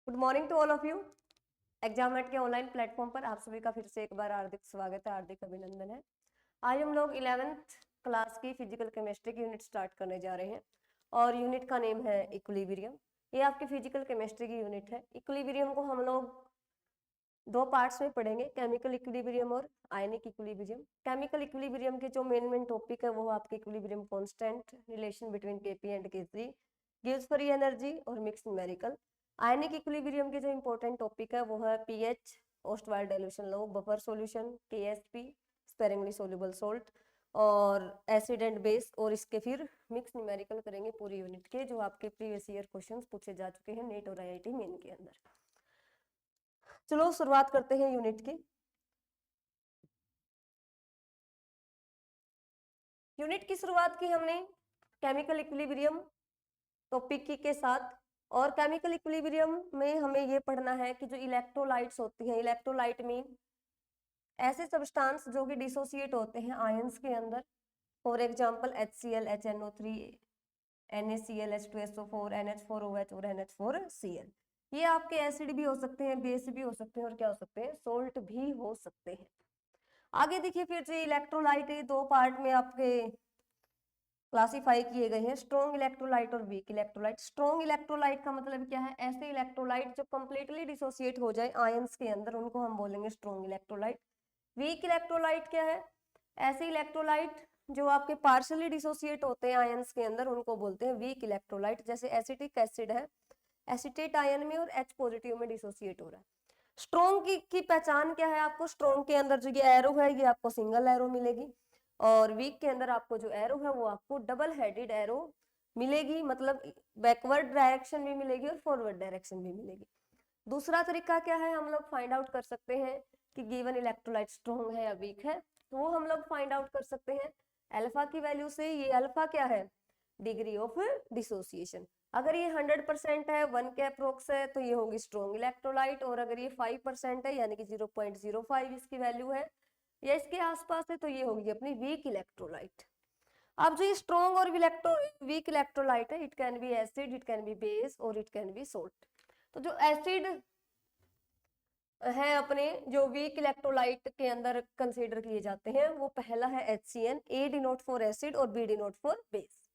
Good morning to all of you. एग्जामेट के online platform पर आप सभी का फिर से एक बार हार्दिक स्वागत है, हार्दिक अभिनंदन है। आज हम लोग 11th क्लास की फिजिकल केमिस्ट्री की यूनिट स्टार्ट करने जा रहे हैं और यूनिट का नेम है इक्विलिब्रियम। ये आपकी फिजिकल केमिस्ट्री की यूनिट है। इक्विलिब्रियम को हम लोग दो पार्ट्स में पढ़ेंगे, केमिकल इक्विलिब्रियम और आयनिक इक्विलिब्रियम। केमिकल इक्विलिब्रियम के जो मेन टॉपिक है वो आपके equilibrium constant, relation between Kp and Kc, gives free energy और मिक्स न्यूमेरिकल। आयनिक इक्विलिब्रियम के जो इंपॉर्टेंट टॉपिक है वो है pH, Ostwald dilution law, buffer solution, Ksp, sparingly soluble salt और एसिड एंड बेस, और इसके फिर मिक्स न्यूमेरिकल करेंगे पूरी यूनिट के, जो आपके प्रीवियस ईयर क्वेश्चंस पूछे जा चुके हैं नेट और आईआईटी मेन के अंदर। चलो शुरुआत करते हैं यूनिट की। यूनिट की शुरुआत की हमने केमिकल इक्विलिब्रियम टॉपिक की के साथ, और केमिकल इक्विलिब्रियम में हमें ये पढ़ना है कि जो इलेक्ट्रोलाइट्स होती हैं, इलेक्ट्रोलाइट मीन ऐसे सब्सटेंस जो कि डिसोसिएट होते हैं आयंस के अंदर। For example HCl, HNO3, NaCl, H2SO4, NH4OH और NH4Cl। ये आपके एसिड भी हो सकते हैं, बेस भी हो सकते हैं और क्या हो सकते हैं, सोल्ट भी हो सकते हैं। आगे देखिए, फिर जो इलेक्ट्रोलाइट दो पार्ट में आपके क्लासिफाई किए गए हैं, स्ट्रॉन्ग इलेक्ट्रोलाइट और वीक इलेक्ट्रोलाइट। स्ट्रॉन्ग इलेक्ट्रोलाइट का मतलब क्या है, ऐसे इलेक्ट्रोलाइट जो कंप्लीटली डिसोसिएट हो जाए आयंस के अंदर, उनको हम बोलेंगे स्ट्रॉन्ग इलेक्ट्रोलाइट। वीक इलेक्ट्रोलाइट क्या है, ऐसे इलेक्ट्रोलाइट जो आपके पार्शियली डिसोसिएट होते हैं आयंस के अंदर, उनको बोलते हैं वीक इलेक्ट्रोलाइट। जैसे एसिटिक एसिड है, एसिटेट आयन में और H पॉजिटिव में डिसोसिएट हो रहा है। स्ट्रॉन्ग की पहचान क्या है, आपको स्ट्रॉन्ग के अंदर जो ये एरो है ये आपको सिंगल एरो मिलेगी, और वीक के अंदर आपको जो एरो है वो आपको डबल हेडेड एरो मिलेगी, मतलब बैकवर्ड डायरेक्शन भी मिलेगी और फॉरवर्ड डायरेक्शन भी मिलेगी। दूसरा तरीका क्या है, हम लोग फाइंड आउट कर सकते हैं कि गिवन इलेक्ट्रोलाइट स्ट्रॉन्ग है या वीक है, तो वो हम लोग फाइंड आउट कर सकते हैं अल्फा की वैल्यू से। ये अल्फा क्या है, डिग्री ऑफ डिसोसिएशन। अगर ये 100% है, 1 के अप्रोक्स है, तो ये होगी स्ट्रॉन्ग इलेक्ट्रोलाइट, और अगर ये 5% है यानी कि 0.05 इसकी वैल्यू है या इसके आसपास है, तो ये होगी अपनी वीक इलेक्ट्रोलाइट। अब जो ये स्ट्रॉन्ग और वीक इलेक्ट्रोलाइट है, it can be acid, it can be base और इट कैन बी सोल्ट। तो जो एसिड है अपने, जो वीक इलेक्ट्रोलाइट के अंदर कंसीडर किए जाते हैं, वो पहला है HCN, A denote for acid और B denote for base.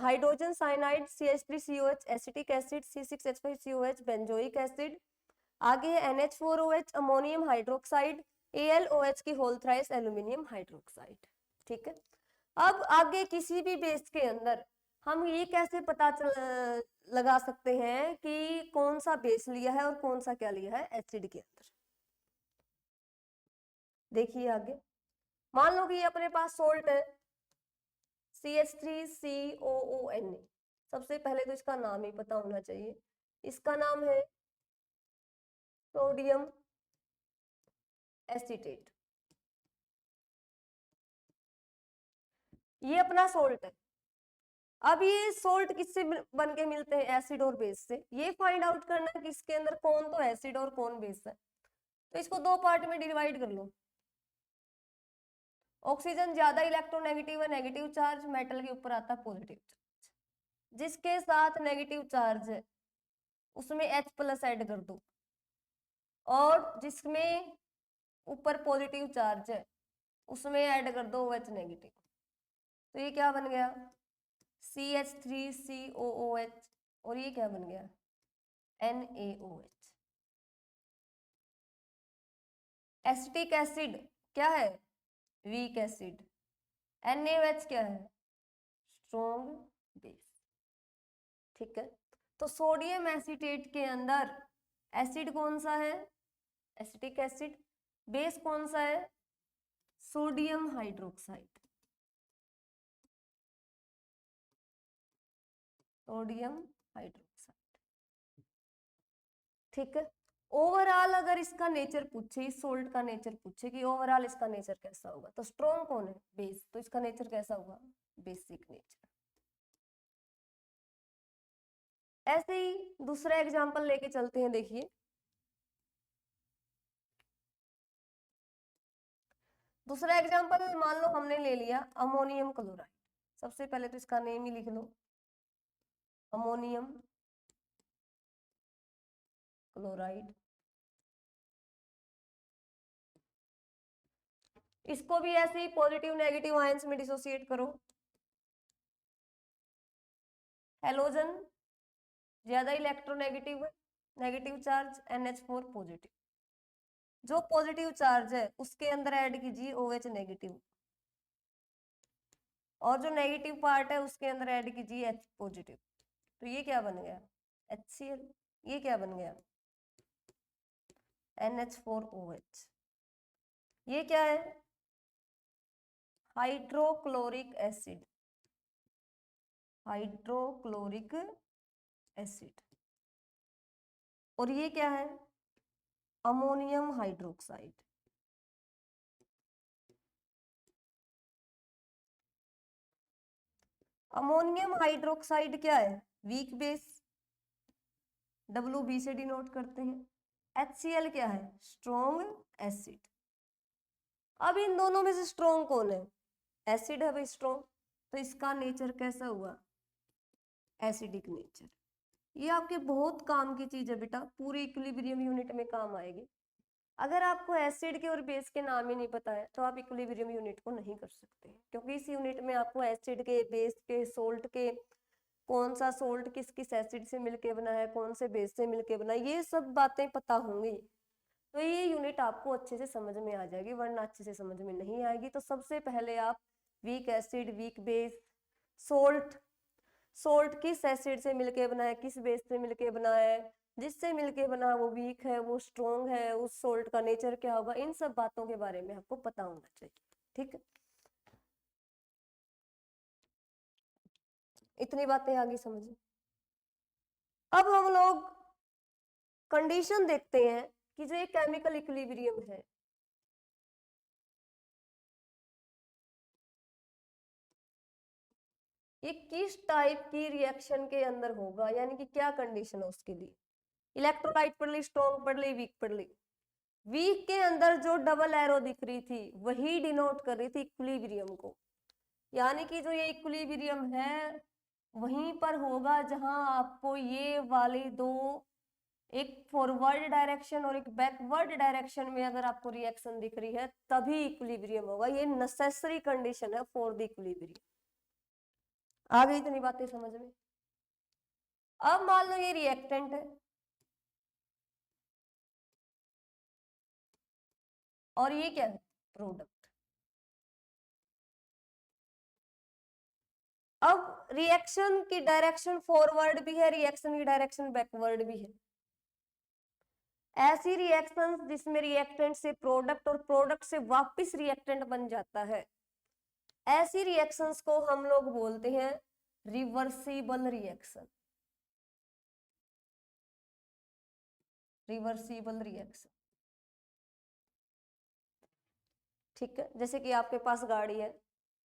Hydrogen cyanide CH3COH, acetic acid C6H5COH, benzoic acid. आगे है NH4OH, अमोनियम हाइड्रोक्साइड, AlOH की होल थ्राइस, एल्यूमिनियम हाइड्रोक्साइड। ठीक है। अब आगे किसी भी बेस के अंदर हम ये कैसे पता लगा सकते हैं कि कौन सा बेस लिया है और कौन सा क्या लिया है एसिड के अंदर। देखिए आगे, मान लो कि ये अपने पास सोल्ट है CH3COONA। सबसे पहले तो इसका नाम ही पता होना चाहिए, इसका नाम है सोडियम एसीटेट। ये अपना सोल्ट है। अब ये सोल्ट किससे बन के मिलते हैं, एसिड और बेस से। ये फाइंड आउट करना है कि इसके अंदर कौन तो एसिड और कौन बेस है, तो इसको दो पार्ट में डिवाइड कर लो। ऑक्सीजन ज्यादा इलेक्ट्रोनेगेटिव है, नेगेटिव चार्ज, मेटल के ऊपर आता है पॉजिटिव चार्ज। जिसके साथ नेगेटिव चार्ज है उसमें H+ ऐड कर दो, और जिसमें ऊपर पॉजिटिव चार्ज है उसमें ऐड कर दो OH नेगेटिव। तो ये क्या बन गया, CH3COOH, और ये क्या बन गया, NaOH। एसिटिक एसिड क्या है, वीक एसिड। NaOH क्या है, स्ट्रॉन्ग बेस। ठीक है। तो सोडियम एसीटेट के अंदर एसिड कौन सा है, एसिटिक एसिड। बेस कौन सा है, सोडियम हाइड्रोक्साइड, सोडियम हाइड्रोक्साइड। ठीक है। ओवरऑल अगर इसका नेचर पूछे, इस सोल्ट का नेचर पूछे कि ओवरऑल इसका नेचर कैसा होगा, तो स्ट्रॉन्ग कौन है, बेस, तो इसका नेचर कैसा होगा, बेसिक नेचर। ऐसे ही दूसरा एग्जांपल लेके चलते हैं। देखिए, दूसरा एग्जांपल मान लो हमने ले लिया अमोनियम क्लोराइड। सबसे पहले तो इसका नेम ही लिख लो, अमोनियम क्लोराइड। इसको भी ऐसे ही पॉजिटिव नेगेटिव आयंस में डिसोसिएट करो। हेलोजन ज्यादा इलेक्ट्रोनेगेटिव है, नेगेटिव चार्ज, NH4 पॉजिटिव। जो पॉजिटिव चार्ज है उसके अंदर ऐड कीजिए OH नेगेटिव, और जो नेगेटिव पार्ट है उसके अंदर ऐड कीजिए H पॉजिटिव। तो ये क्या बन गया? HCl। ये क्या बन गया? NH4OH। ये क्या है? Hydrochloric acid. Hydrochloric acid. और ये क्या है? Ammonium hydroxide. अमोनियम हाइड्रोक्साइड क्या है? वीक बेस, WB से डिनोट करते हैं। HCl क्या है? Strong acid. अब इन दोनों में से स्ट्रॉन्ग कौन है? एसिड है भाई स्ट्रॉन्ग, तो इसका नेचर कैसा हुआ? Acidic nature. ये आपके बहुत काम की चीज है बेटा, पूरी इक्विलिब्रियम यूनिट में काम आएगी। अगर आपको एसिड के और बेस के नाम ही नहीं पता है तो आप इक्विलिब्रियम यूनिट को नहीं कर सकते, क्योंकि इस यूनिट में आपको एसिड के, बेस के, सोल्ट के, कौन सा सोल्ट किस किस एसिड से मिलके बना है, कौन से बेस से मिलके बना है, ये सब बातें पता होंगी, तो ये यूनिट आपको अच्छे से समझ में आ जाएगी, वरना अच्छे से समझ में नहीं आएगी। तो सबसे पहले आप weak acid, weak base, salt, salt किस एसिड से मिलके बना है, किस बेस से मिलके बना है, जिससे मिलके बना वो वीक है, वो स्ट्रॉन्ग है, उस सोल्ट का नेचर क्या होगा, इन सब बातों के बारे में आपको पता होना चाहिए। ठीक है, इतनी बातें आगे समझिए। अब हम लोग कंडीशन देखते हैं कि जो ये केमिकल इक्विलिब्रियम है, ये किस टाइप की रिएक्शन के अंदर होगा, यानी कि क्या कंडीशन है उसके लिए। इलेक्ट्रोलाइट पढ़ ली, स्ट्रॉन्ग पढ़ ली, वीक पढ़ ली। वीक के अंदर जो डबल एरो दिख रही थी वही डिनोट कर रही थी इक्विलिब्रियम को, यानी कि जो ये इक्विलिब्रियम है वहीं पर होगा जहां आपको ये वाली दो, एक फॉरवर्ड डायरेक्शन और एक बैकवर्ड डायरेक्शन में अगर आपको रिएक्शन दिख रही है तभी इक्विलिब्रियम होगा। ये नेसेसरी कंडीशन है फॉर द इक्विलिब्रियम। आ गई इतनी बातें समझ में? अब मान लो ये रिएक्टेंट है और ये क्या है? प्रोडक्ट। अब रिएक्शन की डायरेक्शन फॉरवर्ड भी है, रिएक्शन की डायरेक्शन बैकवर्ड भी है। ऐसी रिएक्शंस जिसमें रिएक्टेंट से प्रोडक्ट और प्रोडक्ट से वापस रिएक्टेंट बन जाता है, ऐसी रिएक्शंस को हम लोग बोलते हैं रिवर्सिबल रिएक्शन। रिवर्सिबल रिएक्शन, ठीक है। जैसे कि आपके पास गाड़ी है,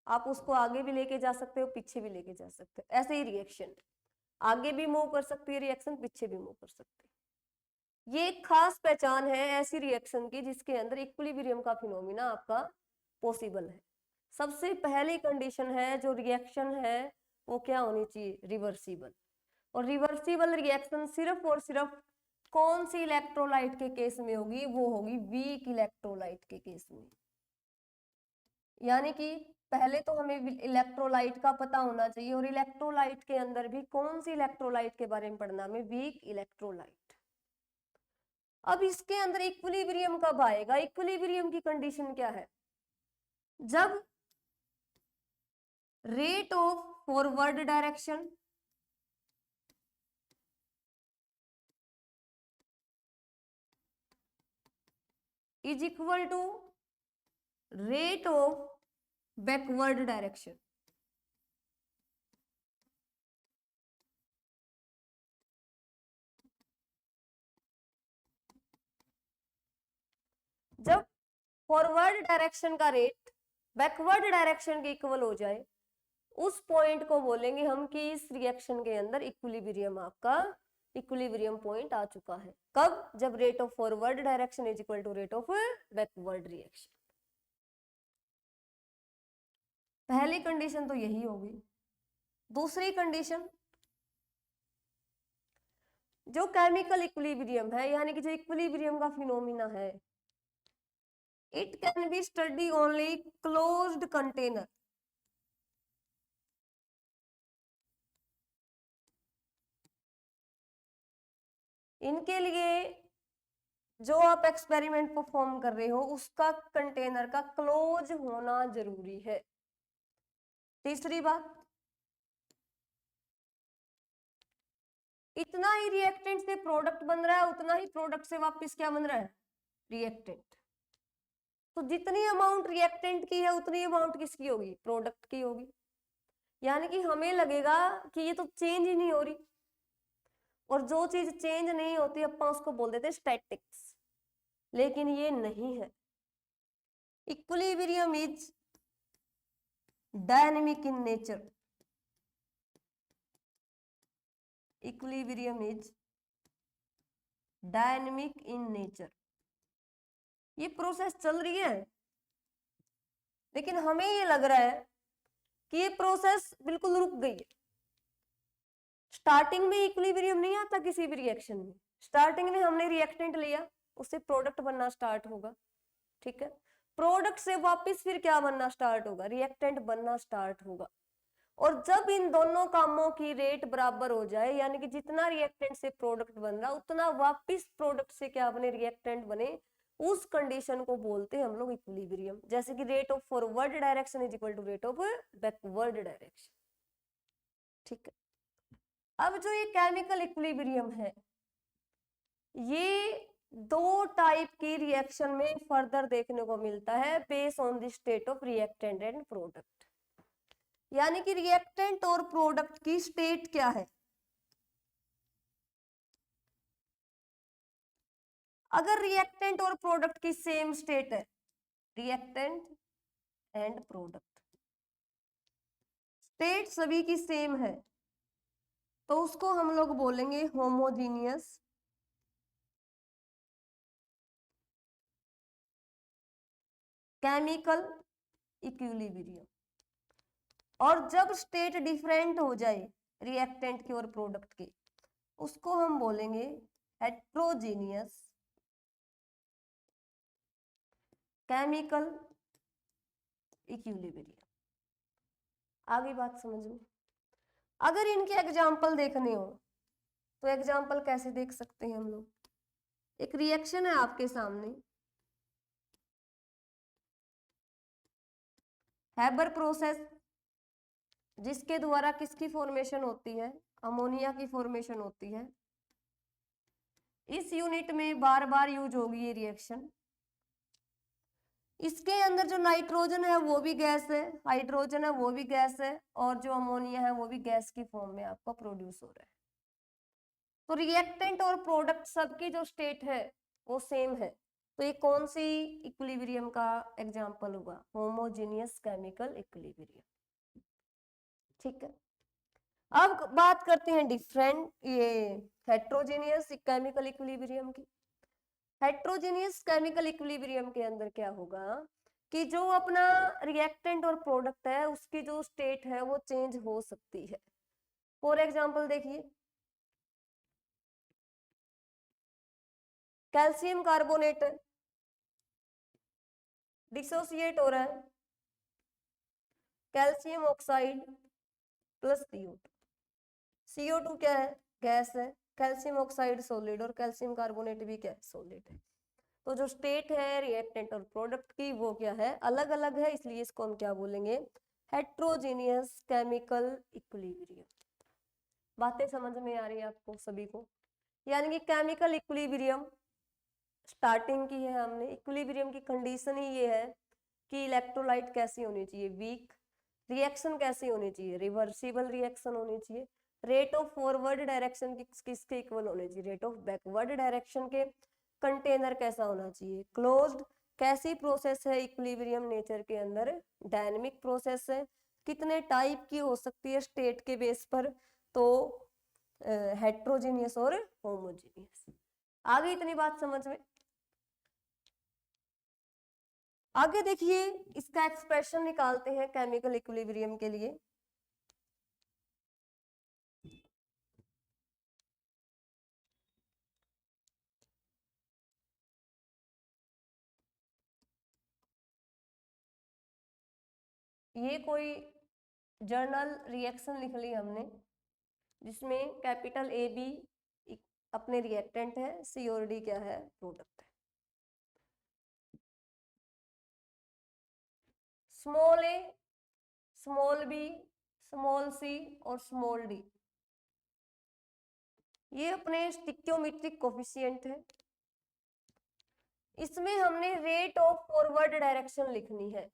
आप उसको आगे भी लेके जा सकते हो, पीछे भी लेके जा सकते हो। ऐसे ही रिएक्शन आगे भी मूव कर सकती है, रिएक्शन पीछे भी मूव कर सकती है। ये एक खास पहचान है ऐसी रिएक्शन की जिसके अंदर इक्विलिब्रियम का फिनोमिना आपका पॉसिबल है। सबसे पहली कंडीशन है जो रिएक्शन है वो क्या होनी चाहिए? रिवर्सिबल। और रिवर्सिबल रिएक्शन सिर्फ और सिर्फ कौन सी इलेक्ट्रोलाइट के केस में होगी? वो होगी वीक इलेक्ट्रोलाइट के केस में। यानी कि पहले तो हमें इलेक्ट्रोलाइट का पता होना चाहिए, और इलेक्ट्रोलाइट के अंदर भी कौन सी इलेक्ट्रोलाइट के बारे में पढ़ना हमें? Weak electrolyte. अब इसके अंदर इक्विलिब्रियम कब आएगा? इक्विलिब्रियम की कंडीशन क्या है? जब rate of forward direction is equal to rate of backward direction. जब फॉरवर्ड डायरेक्शन का रेट बैकवर्ड डायरेक्शन के इक्वल हो जाए, उस पॉइंट को बोलेंगे हम कि इस रिएक्शन के अंदर इक्विलिब्रियम, आपका इक्विलिब्रियम पॉइंट आ चुका है। कब? जब rate of forward direction is equal to rate of backward reaction. पहली कंडीशन तो यही होगी। दूसरी कंडीशन, जो केमिकल इक्विलिब्रियम है, यानी कि जो इक्विलिब्रियम का फिनोमिना है, it can be study only closed container. इनके लिए जो आप एक्सपेरिमेंट परफॉर्म कर रहे हो उसका कंटेनर का क्लोज होना जरूरी है। तीसरी बात, इतना ही रिएक्टेंट से प्रोडक्ट बन रहा है, उतना ही प्रोडक्ट से वापस क्या बन रहा है, रिएक्टेंट। तो जितनी अमाउंट रिएक्टेंट की है उतनी अमाउंट किसकी होगी, प्रोडक्ट की होगी। यानी कि हमें लगेगा कि ये तो चेंज ही नहीं हो रही, और जो चीज चेंज नहीं होती अपन उसको बोल देते हैं स्टैटिक्स, लेकिन ये नहीं है। Equilibrium is dynamic in nature. Equilibrium is dynamic in nature. ये प्रोसेस चल रही है, लेकिन हमें ये लग रहा है कि ये प्रोसेस बिल्कुल रुक गई है। स्टार्टिंग में इक्विलिब्रियम नहीं आता किसी भी रिएक्शन में। स्टार्टिंग में हमने रिएक्टेंट लिया, उससे प्रोडक्ट बनना स्टार्ट होगा, ठीक है। प्रोडक्ट से वापस फिर क्या बनना स्टार्ट होगा, रिएक्टेंट बनना स्टार्ट होगा। और जब इन दोनों कामों की रेट बराबर हो जाए, यानी कि जितना रिएक्टेंट से प्रोडक्ट बन रहा उतना वापस प्रोडक्ट से क्या बने, रिएक्टेंट बने, उस कंडीशन को बोलते हैं हम लोग इक्विलिब्रियम। जैसे कि rate of forward direction is equal to rate of backward direction, ठीक है। अब जो ये केमिकल इक्विलिब्रियम है, ये दो टाइप की रिएक्शन में फर्दर देखने को मिलता है based on the state of reactant and product. यानी कि रिएक्टेंट और प्रोडक्ट की स्टेट क्या है। अगर रिएक्टेंट और प्रोडक्ट की सेम स्टेट है, रिएक्टेंट एंड प्रोडक्ट स्टेट सभी की सेम है, तो उसको हम लोग बोलेंगे होमोजीनियस केमिकल इक्विलिब्रियम। और जब स्टेट डिफरेंट हो जाए रिएक्टेंट के और प्रोडक्ट के, उसको हम बोलेंगे हेट्रोजीनियस केमिकल इक्विलिब्रियम। आगे बात समझ में। अगर इनके एग्जाम्पल देखने हो तो एग्जाम्पल कैसे देख सकते हैं हम लोग। एक रिएक्शन है आपके सामने, हैबर प्रोसेस, जिसके द्वारा किसकी फॉर्मेशन होती है, अमोनिया की फॉर्मेशन होती है। इस यूनिट में बार बार यूज होगी ये रिएक्शन। इसके अंदर जो नाइट्रोजन है वो भी गैस है, हाइड्रोजन है वो भी गैस है, और जो अमोनिया है वो भी गैस की फॉर्म में आपका प्रोड्यूस हो रहा है। तो रिएक्टेंट और प्रोडक्ट सबकी जो स्टेट है वो सेम है। तो ये कौन सी इक्विलिब्रियम का एग्जांपल हुआ, होमोजेनियस केमिकल इक्विलिब्रियम, ठीक है। अब बात करते हैं डिफरेंट ये हेट्रोजेनियस केमिकल इक्विलिब्रियम की। हेट्रोजेनियस केमिकल इक्विलिब्रियम के अंदर क्या होगा कि जो अपना रिएक्टेंट और प्रोडक्ट है उसकी जो स्टेट है वो चेंज हो सकती है। फॉर एग्जांपल देखिए, कैल्शियम कार्बोनेट डिसोसिएट हो रहा है, calcium oxide plus CO2। CO2 क्या है, गैस है, कैल्शियम ऑक्साइड सॉलिड, और कैल्शियम कार्बोनेट भी क्या है, सॉलिड है। तो जो स्टेट है रिएक्टेंट और प्रोडक्ट की वो क्या है, अलग अलग है, इसलिए इसको हम क्या बोलेंगे, हेट्रोजेनियस केमिकल इक्विलिब्रियम। बातें समझ में आ रही है आपको सभी को। यानी कि केमिकल इक्विलिब्रियम स्टार्टिंग की है हमने, इक्विलिब्रियम की कंडीशन ही ये है कि इलेक्ट्रोलाइट कैसी होनी चाहिए, वीक, रिएक्शन कैसी होनी चाहिए, रिवर्सिबल रिएक्शन होनी चाहिए, रेट ऑफ फॉरवर्ड डायरेक्शन किसके इक्वल होने चाहिए, रेट ऑफ बैकवर्ड डायरेक्शन के, कंटेनर कैसा होना चाहिए, क्लोज्ड, कैसी प्रोसेस है इक्विलिब्रियम नेचर के अंदर, डायनेमिक प्रोसेस है, कितने टाइप की हो सकती है स्टेट के बेस पर, तो हेट्रोजीनियस और होमोजीनियस। आगे इतनी बात समझ में। आगे देखिए इसका एक्सप्रेशन निकालते हैं केमिकल इक्विलिब्रियम के लिए। ये कोई जर्नल रिएक्शन लिख ली हमने जिसमें कैपिटल ए बी अपने रिएक्टेंट है, सी और डी क्या है, प्रोडक्ट है। स्मॉल ए, स्मॉल बी, स्मॉल सी और स्मॉल डी ये अपने स्टिक्योमेट्रिक कोफिशिएंट है। इसमें हमने रेट ऑफ फॉरवर्ड डायरेक्शन लिखनी है।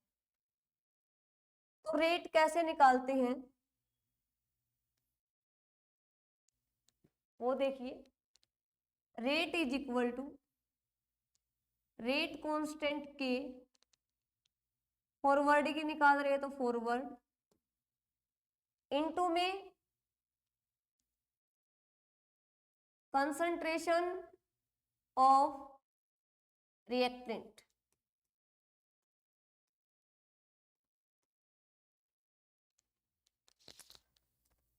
तो रेट कैसे निकालते हैं वो देखिए, rate is equal to rate constant के, फॉरवर्ड की निकाल रहे हैं तो फॉरवर्ड इनटू में concentration of reactant.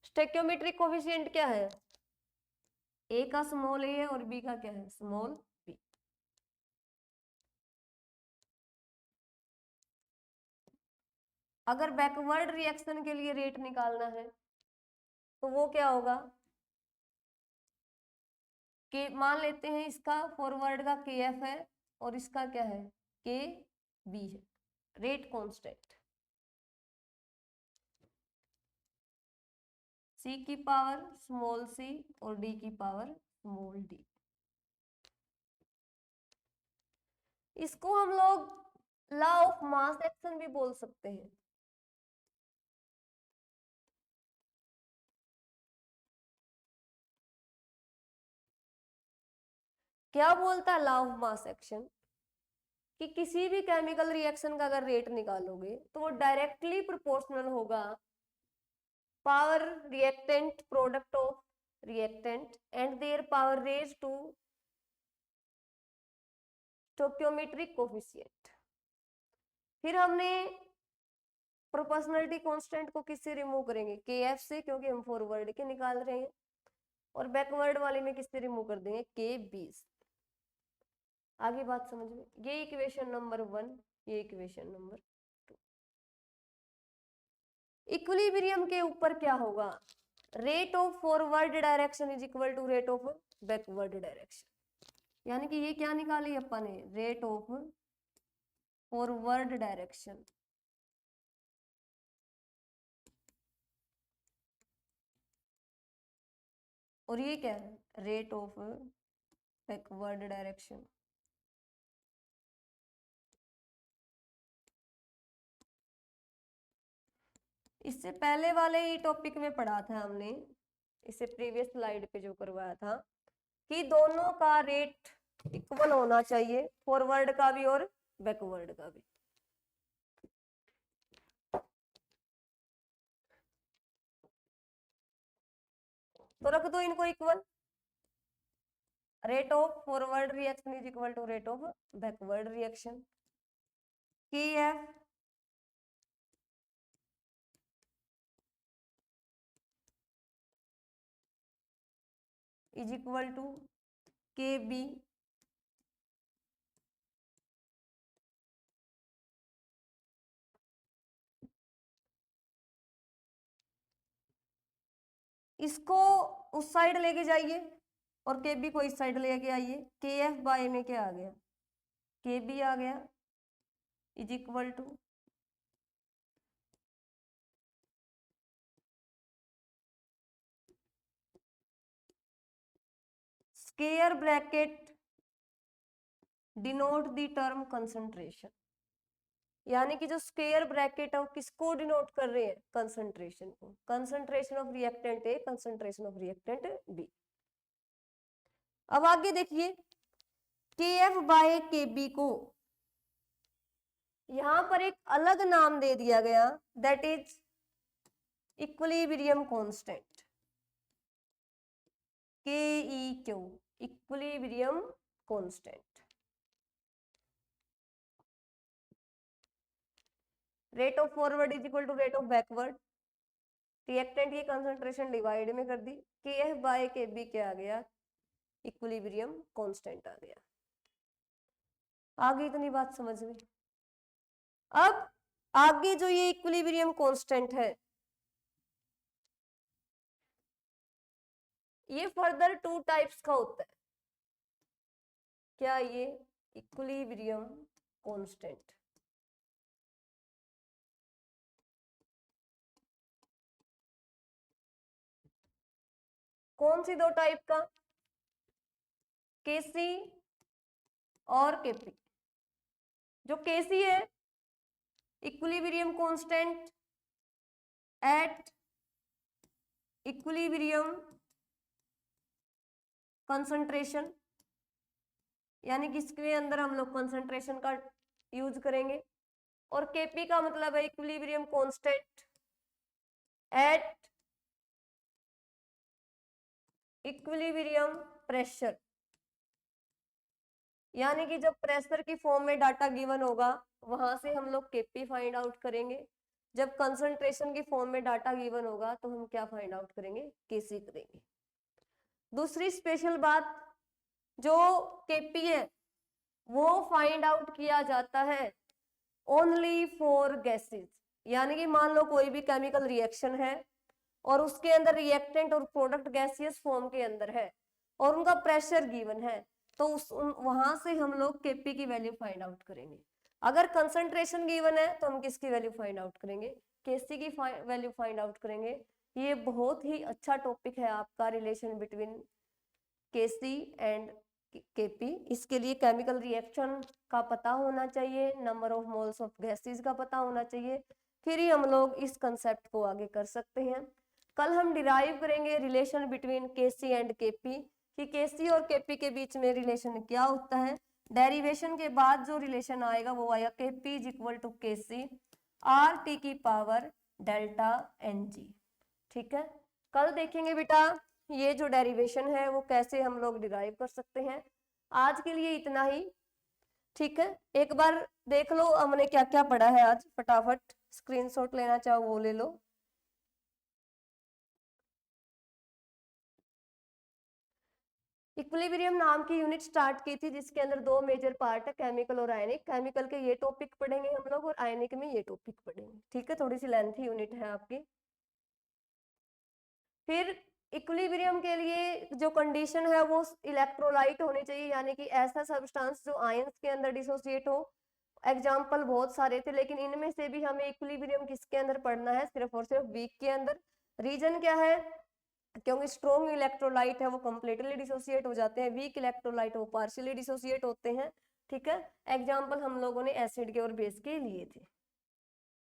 Stoichiometric coefficient क्या है, ए का स्मॉल ए है और बी का क्या है, स्मॉल बी। अगर बैकवर्ड रिएक्शन के लिए रेट निकालना है तो वो क्या होगा कि मान लेते हैं इसका फॉरवर्ड का के एफ है और इसका क्या है, के बी है, रेट कांस्टेंट सी की पावर स्मॉल सी और डी की पावर स्मॉल डी। इसको हम लोग लॉ ऑफ मास एक्शन भी बोल सकते हैं। क्या बोलता है लॉ ऑफ मास एक्शन, कि किसी भी केमिकल रिएक्शन का अगर रेट निकालोगे तो वो डायरेक्टली प्रोपोर्शनल होगा power reactant product of reactant and their power raise to stoichiometric coefficient. फिर हमने प्रोपोर्शनलिटी कांस्टेंट को किससे रिमूव करेंगे, के एफ से, क्योंकि हम फॉरवर्ड के निकाल रहे हैं, और बैकवर्ड वाले में किससे रिमूव कर देंगे, के बी। आगे बात समझ में, ये इक्वेशन नंबर 1, ये इक्वेशन नंबर 2। इक्विलिब्रियम के ऊपर क्या होगा, rate of forward direction is equal to rate of backward direction. यानी कि ये क्या निकाली अपन ने, रेट ऑफ फॉरवर्ड डायरेक्शन और ये क्या है, रेट ऑफ बैकवर्ड डायरेक्शन। इससे पहले वाले ही टॉपिक में पढ़ा था हमने, इससे प्रीवियस स्लाइड पे जो करवाया था, कि दोनों का रेट इक्वल होना चाहिए, फॉरवर्ड का भी और बैकवर्ड का भी। तो रख दो इनको equal, rate of forward reaction is equal to rate of backward reaction. K F is equal to K B इसको उस साइड लेके जाइए और के बी को इस साइड लेके आइए। के एफ बाय में क्या आ गया, के बी आ गया, is equal to square bracket denote the term concentration. यानी कि जो स्क्वायर ब्रैकेट है वो किसको डिनोट कर रहे हैं, कंसंट्रेशन को। Concentration of reactant A, concentration of reactant B. अब आगे देखिए, के एफ बाय के बी को यहां पर एक अलग नाम दे दिया गया, that is equilibrium constant, K E Q, equilibrium constant. Rate of forward is equal to rate of backward, reactant की कंसंट्रेशन डिवाइड में कर दी, के एफ बाय के बी क्या आ गया, इक्विलिब्रियम कांस्टेंट आ गया। आगे इतनी बात समझ में। अब आगे जो ये इक्विलिब्रियम कांस्टेंट है, ये फर्दर 2 टाइप्स का होता है। क्या ये इक्विलिब्रियम कांस्टेंट कौन सी 2 टाइप का? केसी और केपी। जो केसी है, equilibrium constant at equilibrium concentration, यानी कि इसके अंदर हम लोग कंसंट्रेशन का यूज करेंगे। और केपी का मतलब है equilibrium constant at equilibrium pressure, यानी कि जब प्रेशर की फॉर्म में डाटा गिवन होगा वहां से हम लोग केपी फाइंड आउट करेंगे, जब कंसंट्रेशन की फॉर्म में डाटा गिवन होगा तो हम क्या फाइंड आउट करेंगे? केसी करेंगे। दूसरी स्पेशल बात, जो केपी है वो फाइंड आउट किया जाता है ओनली फॉर गैसेस, यानी कि मान लो कोई भी केमिकल रिएक्शन है और उसके अंदर रिएक्टेंट और प्रोडक्ट गैसियस फॉर्म के अंदर है और उनका प्रेशर गिवन है, तो वहां से हम लोग केपी की वैल्यू फाइंड आउट करेंगे। अगर कंसंट्रेशन गिवन है तो हम किसकी वैल्यू फाइंड आउट करेंगे? केसी की वैल्यू फाइंड आउट करेंगे। ये बहुत ही अच्छा टॉपिक है आपका, relation between KC and KP. इसके लिए केमिकल रिएक्शन का पता होना चाहिए, number of moles of gases का पता होना चाहिए, फिर ही हम लोग इस कंसेप्ट को आगे कर सकते हैं। कल हम डिराइव करेंगे relation between KC and KP, कि केसी और केपी के बीच में रिलेशन क्या होता है। डेरिवेशन के बाद जो रिलेशन आएगा वो आएगा KP is equal to KC R T की पावर डेल्टा एन जी। ठीक है, कल देखेंगे बेटा ये जो डेरिवेशन है वो कैसे हम लोग डिराइव कर सकते हैं। आज के लिए इतना ही। ठीक है, एक बार देख लो हमने क्या क्या पढ़ा है आज, फटाफट स्क्रीनशॉट लेना चाहो वो ले लो। इक्विलिब्रियम नाम की यूनिट स्टार्ट की थी जिसके अंदर 2 मेजर पार्ट है, केमिकल और आयनिक। केमिकल के ये टॉपिक पढ़ेंगे हम लोग और आयनिक में ये टॉपिक पढ़ेंगे। ठीक है, थोड़ी सी लेंथी यूनिट है आपकी। फिर इक्विलिब्रियम के लिए जो कंडीशन है वो इलेक्ट्रोलाइट होनी चाहिए, यानी कि ऐसा सब्सटेंस जो आयंस के अंदर डिसोसिएट हो। एग्जाम्पल बहुत सारे थे लेकिन इनमें से भी हमें इक्विलिब्रियम किसके अंदर पढ़ना है? सिर्फ और सिर्फ वीक के अंदर। रीजन क्या है? क्योंकि स्ट्रॉन्ग इलेक्ट्रोलाइट है वो कंप्लीटली डिसोसिएट हो जाते हैं, वीक इलेक्ट्रोलाइट वो पार्शियली डिसोसिएट होते हैं। ठीक है, एग्जाम्पल हम लोगों ने एसिड के और बेस के लिए थे।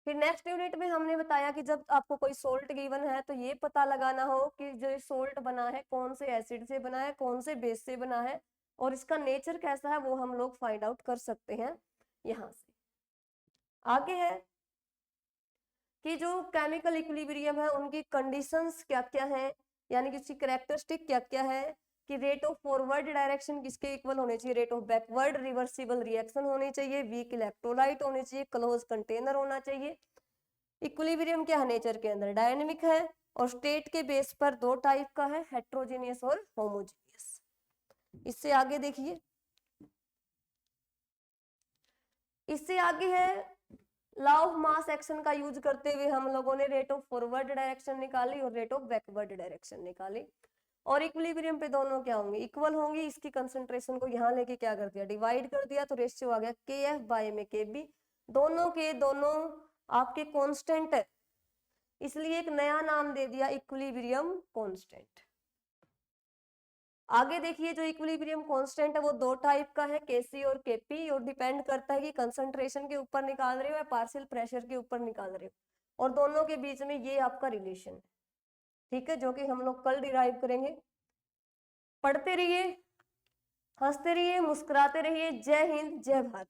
फिर नेक्स्ट यूनिट में हमने बताया कि जब आपको कोई सोल्ट गिवन है तो ये पता लगाना हो कि जो सोल्ट बना है कौन से एसिड से बना है, कौन से बेस से बना है और इसका नेचर कैसा है, वो हम लोग फाइंड आउट कर सकते हैं यहां से। आगे है कि जो केमिकल इक्विलिब्रियम है उनकी कंडीशंस क्या क्या है, यानी कि उसकी कैरेक्टरिस्टिक क्या क्या है, कि रेट ऑफ फॉरवर्ड डायरेक्शन किसके इक्वल होने चाहिए, rate of backward reversible reaction होनी चाहिए, वीक इलेक्ट्रोलाइट होनी चाहिए, क्लोज कंटेनर होना चाहिए। इक्विलिब्रियम क्या है नेचर के अंदर? डायनेमिक है और स्टेट के बेस पर 2 टाइप का है, हेट्रोजीनियस और होमोजीनियस। इससे आगे देखिए, इससे आगे है लॉ ऑफ मास एक्शन का यूज करते हुए हम लोगों ने रेट ऑफ फॉरवर्ड डायरेक्शन निकाली और रेट ऑफ बैकवर्ड डायरेक्शन निकाली। और इक्विलिब्रियम पे दोनों क्या होंगे? इक्वल होंगी। इसकी कंसंट्रेशन को यहाँ लेके क्या कर दिया? डिवाइड कर दिया, तो रेशियो आ गया के एफ बाय में के बी। दोनों के दोनों आपके कांस्टेंट है, इसलिए एक नया नाम दे दिया इक्विलिब्रियम कांस्टेंट। आगे देखिए, जो इक्विलिब्रियम कांस्टेंट है वो 2 टाइप का है, केसी और केपी, और डिपेंड करता है कि कंसंट्रेशन के ऊपर निकाल रहे हो या पार्शियल प्रेशर के ऊपर निकाल रहे हो, और दोनों के बीच में ये आपका रिलेशन है। ठीक है, जो कि हम लोग कल डिराइव करेंगे। पढ़ते रहिए, हंसते रहिए, मुस्कुराते रहिए। जय हिंद, जय भारत।